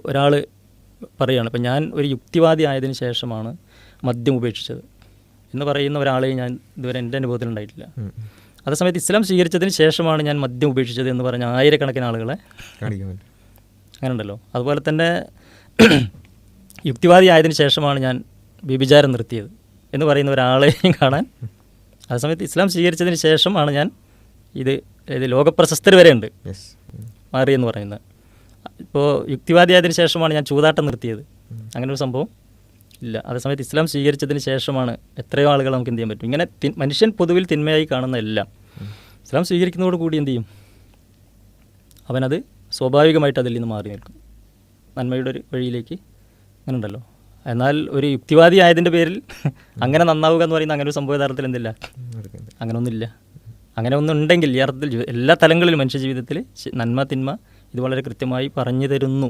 ഒരാൾ പറയുകയാണ്, ഇപ്പം ഞാൻ ഒരു യുക്തിവാദി ആയതിനു ശേഷമാണ് മദ്യം ഉപേക്ഷിച്ചത് എന്ന് പറയുന്ന ഒരാളെയും ഞാൻ ഇതുവരെ എൻ്റെ അനുഭവത്തിൽ ഉണ്ടായിട്ടില്ല. അതേസമയത്ത് ഇസ്ലാം സ്വീകരിച്ചതിന് ശേഷമാണ് ഞാൻ മദ്യം ഉപേക്ഷിച്ചത് എന്ന് പറഞ്ഞ ആയിരക്കണക്കിന് ആളുകളെ അങ്ങനെ ഉണ്ടല്ലോ. അതുപോലെ തന്നെ യുക്തിവാദി ആയതിനു ശേഷമാണ് ഞാൻ വ്യഭിചാരം നിർത്തിയത് എന്ന് പറയുന്ന ഒരാളെയും കാണാൻ. അതേസമയത്ത് ഇസ്ലാം സ്വീകരിച്ചതിന് ശേഷമാണ് ഞാൻ ഇത് ലോകപ്രശസ്തർ വരെ ഉണ്ട് മാറിയെന്ന് പറയുന്നത്. ഇപ്പോൾ യുക്തിവാദി ആയതിനു ശേഷമാണ് ഞാൻ ചൂതാട്ടം നിർത്തിയത്, അങ്ങനെ ഒരു സംഭവം ഇല്ല. അതേസമയത്ത് ഇസ്ലാം സ്വീകരിച്ചതിന് ശേഷമാണ് എത്രയോ ആളുകൾ നമുക്ക് എന്ത് ചെയ്യാൻ പറ്റും. ഇങ്ങനെ മനുഷ്യൻ പൊതുവിൽ തിന്മയായി കാണുന്ന എല്ലാം ഇസ്ലാം സ്വീകരിക്കുന്നതോടുകൂടി എന്ത് ചെയ്യും, അവനത് സ്വാഭാവികമായിട്ട് അതിൽ നിന്ന് മാറി നിൽക്കും, നന്മയുടെ ഒരു വഴിയിലേക്ക്. അങ്ങനെ ഉണ്ടല്ലോ. എന്നാൽ ഒരു യുക്തിവാദി ആയതിൻ്റെ പേരിൽ അങ്ങനെ നന്നാവുക എന്ന് പറയുന്ന അങ്ങനെ ഒരു സംഭവ യഥാർത്ഥത്തിൽ എന്തില്ല, അങ്ങനെ ഒന്നുമില്ല. അങ്ങനെ ഒന്നുണ്ടെങ്കിൽ ഈ അർത്ഥത്തിൽ എല്ലാ തലങ്ങളിലും മനുഷ്യ ജീവിതത്തിൽ നന്മ തിന്മ ഇത് വളരെ കൃത്യമായി പറഞ്ഞു തരുന്നു.